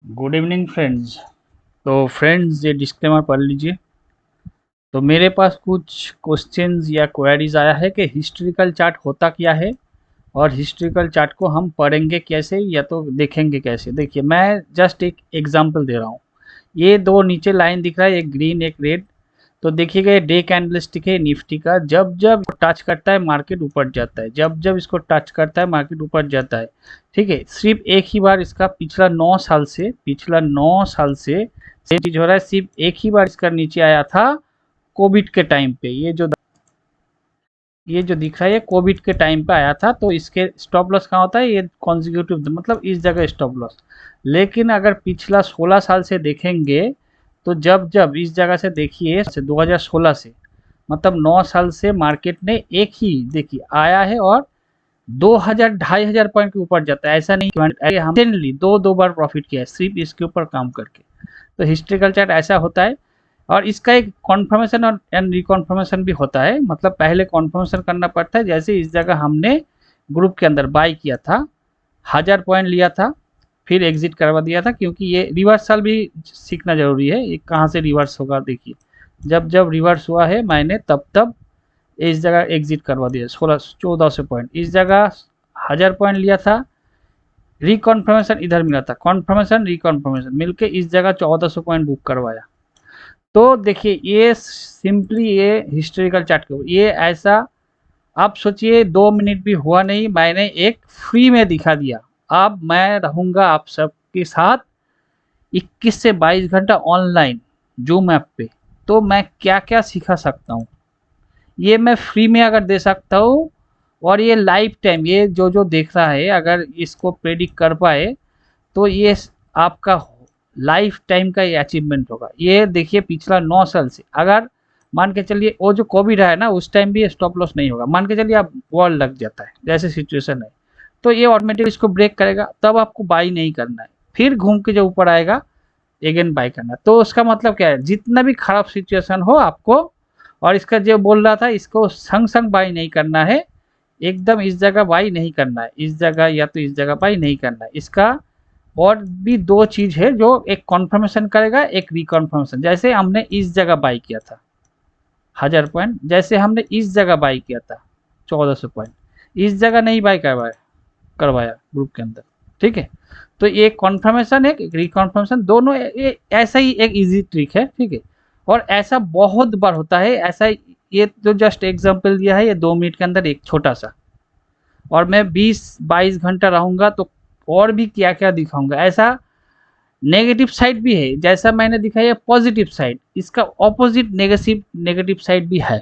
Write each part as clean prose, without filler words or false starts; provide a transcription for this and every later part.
Good evening friends. तो friends ये disclaimer पढ़ लीजिए। तो मेरे पास कुछ क्वेश्चंस या क्वेरीज आया है कि हिस्ट्रिकल चार्ट होता क्या है और हिस्ट्रिकल चार्ट को हम पढ़ेंगे कैसे या तो देखेंगे कैसे। देखिए मैं जस्ट एक एग्जांपल दे रहा हूँ। ये दो नीचे लाइन दिख रहा है, एक ग्रीन एक रेड। तो देखिएगा ये डे कैंडलस्टिक है निफ्टी का। जब जब टच करता है मार्केट ऊपर जाता है, जब जब इसको टच करता है मार्केट ऊपर जाता है। ठीक है, सिर्फ एक ही बार इसका पिछला 9 साल से सेम चीज हो रहा है। सिर्फ एक ही बार इसका नीचे आया था कोविड के टाइम पे। ये जो दिख रहा है ये कोविड के टाइम पे आया था। तो इसके स्टॉप लॉस कहाँ होता है, ये कॉन्जिक्यूटिव मतलब इस जगह स्टॉप लॉस। लेकिन अगर पिछला 16 साल से देखेंगे तो जब जब इस जगह से देखिए 2016 से मतलब 9 साल से मार्केट ने एक ही देखिए आया है और 2000 2500 पॉइंट के ऊपर जाता है। ऐसा नहीं कि हमने दो बार प्रॉफिट किया है सिर्फ इसके ऊपर काम करके। तो हिस्ट्रिकल चार्ट ऐसा होता है। और इसका एक कॉन्फर्मेशन और एंड रिकॉन्फर्मेशन भी होता है। मतलब पहले कॉन्फर्मेशन करना पड़ता है, जैसे इस जगह हमने ग्रुप के अंदर बाई किया था, 1000 पॉइंट लिया था, फिर एग्जिट करवा दिया था। क्योंकि ये रिवर्सल भी सीखना जरूरी है, ये कहाँ से रिवर्स होगा। देखिए जब जब रिवर्स हुआ है मैंने तब तब इस जगह एग्जिट करवा दिया। 1600 1400 पॉइंट इस जगह 1000 पॉइंट लिया था, रिकॉन्फर्मेशन इधर मिला था, कॉन्फर्मेशन रिकॉन्फर्मेशन मिलके इस जगह 1400 पॉइंट बुक करवाया। तो देखिए ये सिंपली ये हिस्टोरिकल चार्ट को ये ऐसा आप सोचिए 2 मिनट भी हुआ नहीं, मैंने एक फ्री में दिखा दिया। अब मैं रहूंगा आप सबके साथ 21 से 22 घंटा ऑनलाइन जूम ऐप पे। तो मैं क्या क्या सिखा सकता हूँ ये मैं फ्री में अगर दे सकता हूँ। और ये लाइफ टाइम ये जो जो देख रहा है अगर इसको प्रेडिक्ट कर पाए तो ये आपका लाइफ टाइम का ये अचीवमेंट होगा। ये देखिए पिछला 9 साल से अगर मान के चलिए वो जो कोविड है ना उस टाइम भी स्टॉप लॉस नहीं होगा, मान के चलिए आप वॉर लग जाता है जैसे सिचुएशन है, तो ये ऑटोमेटिक इसको ब्रेक करेगा, तब आपको बाई नहीं करना है। फिर घूम के जो ऊपर आएगा अगेन बाई करना है। तो उसका मतलब क्या है, जितना भी खराब सिचुएशन हो आपको, और इसका जो बोल रहा था इसको संग संग बाई नहीं करना है, एकदम इस जगह बाई नहीं करना है, इस जगह या तो इस जगह बाई नहीं करना है। इसका और भी दो चीज है जो एक कॉन्फर्मेशन करेगा एक रिकॉन्फर्मेशन। जैसे हमने इस जगह बाई किया था 1000 पॉइंट, जैसे हमने इस जगह बाई किया था 1400 पॉइंट, इस जगह नहीं बाई करवाया करवाया ग्रुप के अंदर। ठीक है, तो ये कॉन्फर्मेशन है एक रिकॉन्फर्मेशन, दोनों ये ऐसा ही एक इजी ट्रिक है। ठीक है, और ऐसा बहुत बार होता है ऐसा। ये तो जस्ट एग्जांपल दिया है, ये 2 मिनट के अंदर एक छोटा सा, और मैं 20 22 घंटा रहूंगा तो और भी क्या क्या दिखाऊंगा। ऐसा नेगेटिव साइड भी है, जैसा मैंने दिखाया पॉजिटिव साइड, इसका ऑपोजिट नेगेटिव नेगेटिव साइड भी है।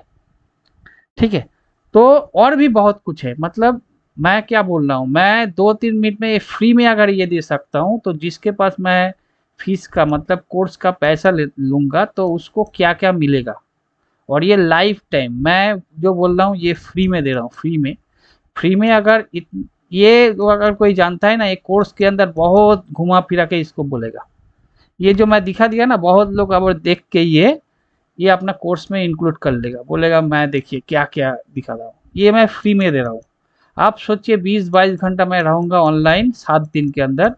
ठीक है, तो और भी बहुत कुछ है। मतलब मैं क्या बोल रहा हूँ, मैं 2 3 मिनट में ये फ्री में अगर ये दे सकता हूँ तो जिसके पास मैं फीस का मतलब कोर्स का पैसा ले लूंगा तो उसको क्या क्या मिलेगा। और ये लाइफ टाइम मैं जो बोल रहा हूँ ये फ्री में दे रहा हूँ, फ्री में। फ्री में अगर ये अगर कोई जानता है ना, ये कोर्स के अंदर बहुत घुमा फिरा के इसको बोलेगा। ये जो मैं दिखा दिया ना, बहुत लोग अब देख के ये अपना कोर्स में इंक्लूड कर लेगा, बोलेगा मैं देखिए क्या क्या दिखा रहा हूँ, ये मैं फ्री में दे रहा हूँ। आप सोचिए 20 22 घंटा मैं रहूंगा ऑनलाइन 7 दिन के अंदर,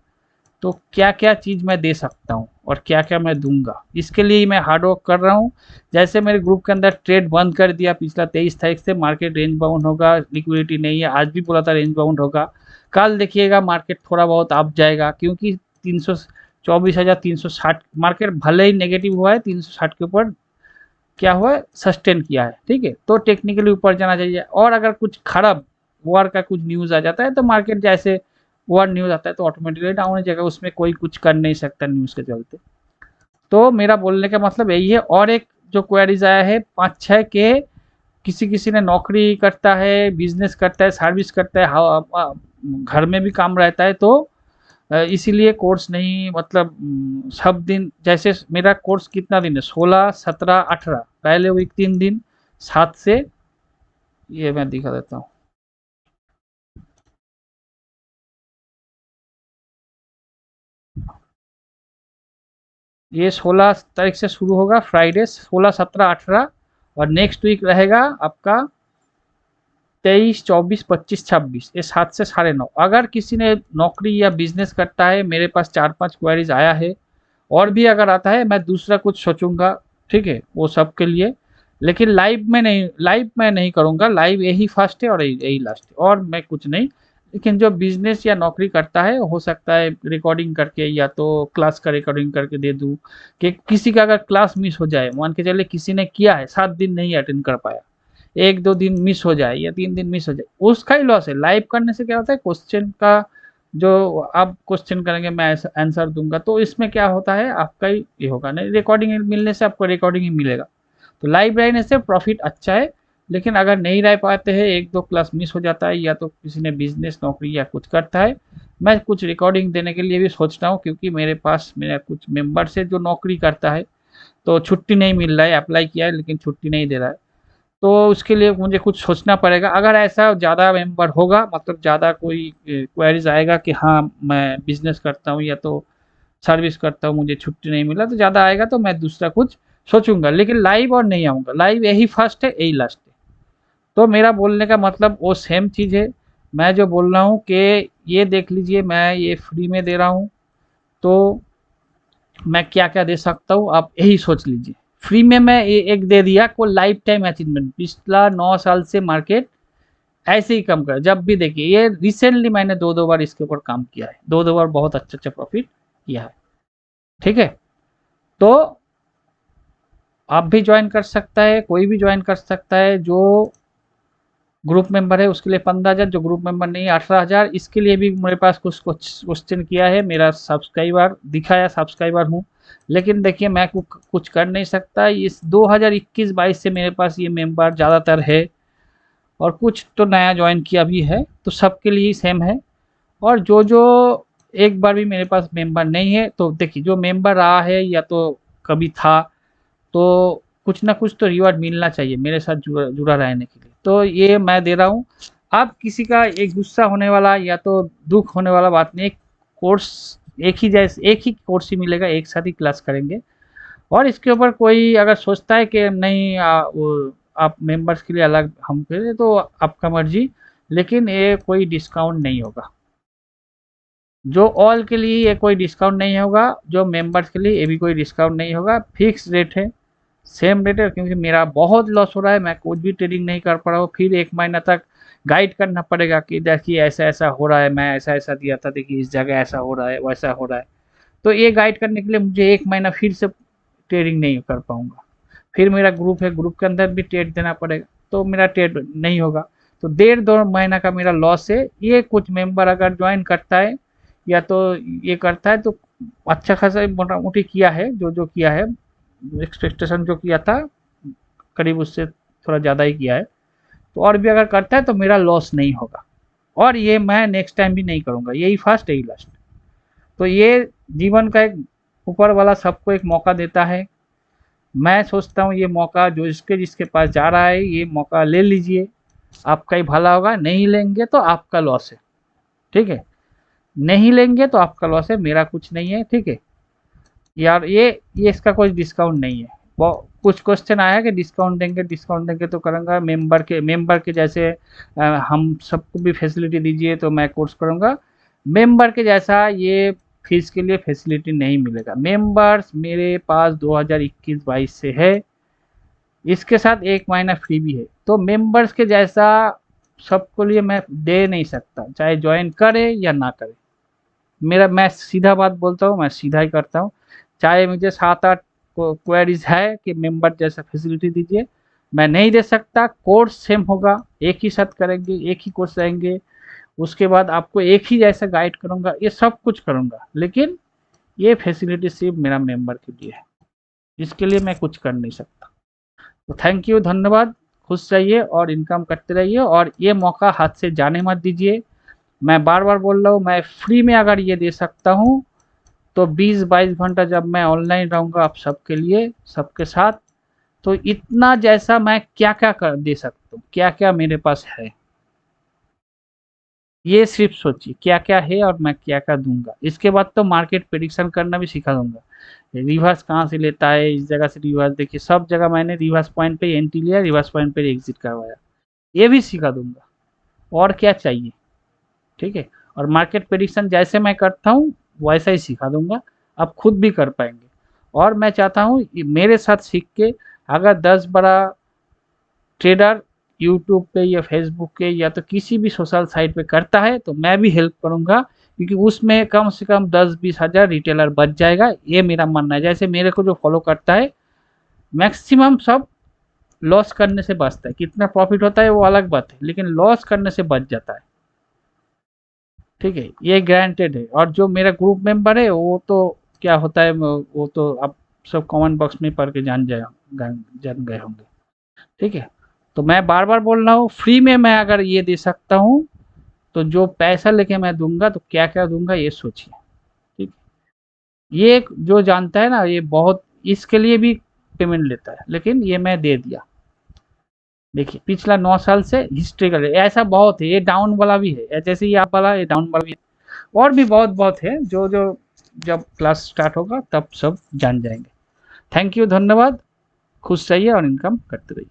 तो क्या क्या चीज मैं दे सकता हूँ और क्या क्या मैं दूंगा, इसके लिए मैं हार्ड वर्क कर रहा हूँ। जैसे मेरे ग्रुप के अंदर ट्रेड बंद कर दिया पिछला 23 तारीख से, मार्केट रेंज बाउंड होगा, लिक्विडिटी नहीं है, आज भी बोला था रेंज बाउंड होगा। कल देखिएगा मार्केट थोड़ा बहुत अप जाएगा, क्योंकि 324,360 मार्केट भले ही नेगेटिव हुआ है 360 के ऊपर क्या हुआ है सस्टेन किया है। ठीक है, तो टेक्निकली ऊपर जाना चाहिए। और अगर कुछ खराब वॉर का कुछ न्यूज आ जाता है तो मार्केट जैसे वॉर न्यूज आता है तो ऑटोमेटिकली डाउन हो जाएगा, उसमें कोई कुछ कर नहीं सकता न्यूज के चलते। तो मेरा बोलने का मतलब यही है। और एक जो क्वेरीज आया है 5 6 के, किसी किसी ने नौकरी करता है, बिजनेस करता है, सर्विस करता है, घर में भी काम रहता है, तो इसीलिए कोर्स नहीं मतलब सब दिन। जैसे मेरा कोर्स कितना दिन है, 16 17 18, पहले वीक 3 दिन 7 से, ये मैं दिखा देता हूँ। ये 16 तारीख से शुरू होगा फ्राइडे 16 17 18, और नेक्स्ट वीक रहेगा आपका 23, 24, 25, 26 ये 7 से 9.5। अगर किसी ने नौकरी या बिजनेस करता है, मेरे पास 4-5 क्वेरीज आया है, और भी अगर आता है मैं दूसरा कुछ सोचूंगा, ठीक है, वो सब के लिए। लेकिन लाइव में नहीं करूंगा, लाइव यही फर्स्ट है और यही लास्ट है, और मैं कुछ नहीं। लेकिन जो बिजनेस या नौकरी करता है, हो सकता है रिकॉर्डिंग करके या तो क्लास का रिकॉर्डिंग करके दे दूं, कि किसी का अगर क्लास मिस हो जाए, मान के चले किसी ने किया है 7 दिन नहीं अटेंड कर पाया, 1-2 दिन मिस हो जाए या 3 दिन मिस हो जाए, उसका ही लॉस है। लाइव करने से क्या होता है, क्वेश्चन का जो आप क्वेश्चन करेंगे मैं आंसर दूंगा, तो इसमें क्या होता है, आपका ही ये होगा। नहीं, रिकॉर्डिंग मिलने से आपको रिकॉर्डिंग ही मिलेगा। तो लाइव रहने से प्रॉफिट अच्छा है। लेकिन अगर नहीं रह पाते हैं, 1-2 क्लास मिस हो जाता है, या तो किसी ने बिजनेस नौकरी या कुछ करता है, मैं कुछ रिकॉर्डिंग देने के लिए भी सोच रहा हूँ, क्योंकि मेरे पास मेरा कुछ मेंबर्स है जो नौकरी करता है, तो छुट्टी नहीं मिल रहा है, अप्लाई किया है लेकिन छुट्टी नहीं दे रहा है। तो उसके लिए मुझे कुछ सोचना पड़ेगा। अगर ऐसा ज़्यादा मेंबर होगा, मतलब ज़्यादा कोई क्वेरीज आएगा कि हाँ मैं बिजनेस करता हूँ या तो सर्विस करता हूँ, मुझे छुट्टी नहीं मिला, तो ज़्यादा आएगा तो मैं दूसरा कुछ सोचूंगा। लेकिन लाइव और नहीं आऊँगा, लाइव यही फर्स्ट है यही लास्ट है। तो मेरा बोलने का मतलब वो सेम चीज़ है। मैं जो बोल रहा हूँ कि ये देख लीजिए, मैं ये फ्री में दे रहा हूँ, तो मैं क्या क्या दे सकता हूँ आप यही सोच लीजिए। फ्री में मैं ये एक दे दिया को लाइफ टाइम अचीवमेंट, पिछला 9 साल से मार्केट ऐसे ही कम कर, जब भी देखिए, ये रिसेंटली मैंने 2-2 बार इसके ऊपर काम किया है, 2-2 बार बहुत अच्छा अच्छा प्रॉफिट किया है, ठीक है। तो आप भी ज्वाइन कर सकता है, कोई भी ज्वाइन कर सकता है। जो ग्रुप मेंबर है उसके लिए 15,000, जो ग्रुप मेंबर नहीं है 18,000। इसके लिए भी मेरे पास कुछ क्वेश्चन किया है, मेरा सब्सक्राइबर दिखाया, सब्सक्राइबर हूँ। लेकिन देखिए मैं कुछ कर नहीं सकता, इस 2021-22 से मेरे पास ये मेंबर ज़्यादातर है, और कुछ तो नया ज्वाइन किया भी है, तो सबके लिए सेम है। और जो जो एक बार भी मेरे पास मेंबर नहीं है, तो देखिए जो मेंबर रहा है या तो कभी था, तो कुछ ना कुछ तो रिवॉर्ड मिलना चाहिए मेरे साथ जुड़ा जुड़ा रहने के लिए, तो ये मैं दे रहा हूँ। आप किसी का एक गुस्सा होने वाला या तो दुख होने वाला बात नहीं, कोर्स एक ही कोर्स ही मिलेगा, एक साथ ही क्लास करेंगे। और इसके ऊपर कोई अगर सोचता है कि नहीं आप मेंबर्स के लिए अलग हम करें, तो आपका मर्जी। लेकिन ये कोई डिस्काउंट नहीं होगा, जो ऑल के लिए ये कोई डिस्काउंट नहीं होगा, जो मेंबर्स के लिए ये भी कोई डिस्काउंट नहीं होगा, फिक्स रेट है, सेम रेट है। क्योंकि मेरा बहुत लॉस हो रहा है, मैं कुछ भी ट्रेडिंग नहीं कर पा रहा हूँ, फिर 1 महीना तक गाइड करना पड़ेगा कि देखिए ऐसा ऐसा हो रहा है, मैं ऐसा ऐसा दिया था, देखिए इस जगह ऐसा हो रहा है, वैसा हो रहा है। तो ये गाइड करने के लिए मुझे 1 महीना फिर से ट्रेडिंग नहीं कर पाऊंगा। फिर मेरा ग्रुप है, ग्रुप के अंदर भी ट्रेड देना पड़ेगा, तो मेरा ट्रेड नहीं होगा। तो 1.5-2 महीना का मेरा लॉस है। ये कुछ मेंबर अगर ज्वाइन करता है या तो ये करता है, तो अच्छा खासा मोटा मोटी किया है, जो जो किया है, एक्सपेक्टेशन जो किया था करीब उससे थोड़ा ज़्यादा ही किया है। तो और भी अगर करता है तो मेरा लॉस नहीं होगा, और ये मैं नेक्स्ट टाइम भी नहीं करूँगा, यही फर्स्ट यही लास्ट। तो ये जीवन का एक ऊपर वाला सबको एक मौका देता है। मैं सोचता हूँ ये मौका जो इसके जिसके पास जा रहा है, ये मौका ले लीजिए, आपका ही भला होगा। नहीं लेंगे तो आपका लॉस है, ठीक है, नहीं लेंगे तो आपका लॉस है, मेरा कुछ नहीं है, ठीक है यार। ये इसका कोई डिस्काउंट नहीं है। वो कुछ क्वेश्चन आया कि डिस्काउंट देंगे तो करूँगा, मेंबर के जैसे हम सबको भी फैसिलिटी दीजिए तो मैं कोर्स करूँगा। मेंबर के जैसा ये फीस के लिए फैसिलिटी नहीं मिलेगा। मेंबर्स मेरे पास 2021-22 से है, इसके साथ 1 महीना फ्री भी है। तो मेंबर्स के जैसा सबको लिए मैं दे नहीं सकता, चाहे ज्वाइन करे या ना करे। मैं सीधा बात बोलता हूँ, मैं सीधा ही करता हूँ। चाहे मुझे 7-8 क्वेरीज है कि मेंबर जैसा फैसिलिटी दीजिए, मैं नहीं दे सकता। कोर्स सेम होगा, एक ही साथ करेंगे, एक ही कोर्स रहेंगे, उसके बाद आपको एक ही जैसा गाइड करूंगा, ये सब कुछ करूंगा। लेकिन ये फैसिलिटी सिर्फ मेरा मेंबर के लिए है, इसके लिए मैं कुछ कर नहीं सकता। तो थैंक यू, धन्यवाद। खुश रहिए और इनकम करते रहिए, और ये मौका हाथ से जाने मत दीजिए। मैं बार बार बोल रहा हूँ, मैं फ्री में अगर ये दे सकता हूँ, तो 20-22 घंटा जब मैं ऑनलाइन रहूँगा आप सबके लिए, सबके साथ, तो इतना जैसा मैं क्या क्या कर दे सकता हूँ, क्या क्या मेरे पास है, ये सिर्फ सोचिए क्या क्या है और मैं क्या क्या दूंगा। इसके बाद तो मार्केट प्रेडिक्शन करना भी सिखा दूंगा, रिवर्स कहाँ से लेता है, इस जगह से रिवर्स, देखिए सब जगह मैंने रिवर्स पॉइंट पे एंट्री लिया, रिवर्स पॉइंट पे एग्जिट करवाया, ये भी सिखा दूंगा। और क्या चाहिए, ठीक है। और मार्केट प्रेडिक्शन जैसे मैं करता हूँ वैसा ही सिखा दूंगा, आप खुद भी कर पाएंगे। और मैं चाहता हूँ मेरे साथ सीख के अगर 10 बड़ा ट्रेडर यूट्यूब पे या फेसबुक पे या तो किसी भी सोशल साइट पे करता है तो मैं भी हेल्प करूंगा, क्योंकि उसमें कम से कम 10-20 हज़ार रिटेलर बच जाएगा, ये मेरा मानना है। जैसे मेरे को जो फॉलो करता है मैक्सिमम सब लॉस करने से बचता है, कितना प्रॉफिट होता है वो अलग बात है, लेकिन लॉस करने से बच जाता है, ठीक है, ये ग्रांटेड है। और जो मेरा ग्रुप मेंबर है वो तो क्या होता है वो तो आप सब कमेंट बॉक्स में पढ़ के जान गए होंगे, ठीक है। तो मैं बार बार बोल रहा हूँ, फ्री में मैं अगर ये दे सकता हूँ तो जो पैसा लेके मैं दूंगा तो क्या क्या दूंगा ये सोचिए, ठीक है। ये जो जानता है ना ये बहुत इसके लिए भी पेमेंट लेता है, लेकिन ये मैं दे दिया। देखिए पिछला 9 साल से हिस्ट्रिकल है, ऐसा बहुत है, ये डाउन वाला भी है, जैसे ये आप वाला ये डाउन वाला भी है। और भी बहुत बहुत है जो जो जब क्लास स्टार्ट होगा तब सब जान जाएंगे। थैंक यू, धन्यवाद। खुश रहिए और इनकम करते रहिए।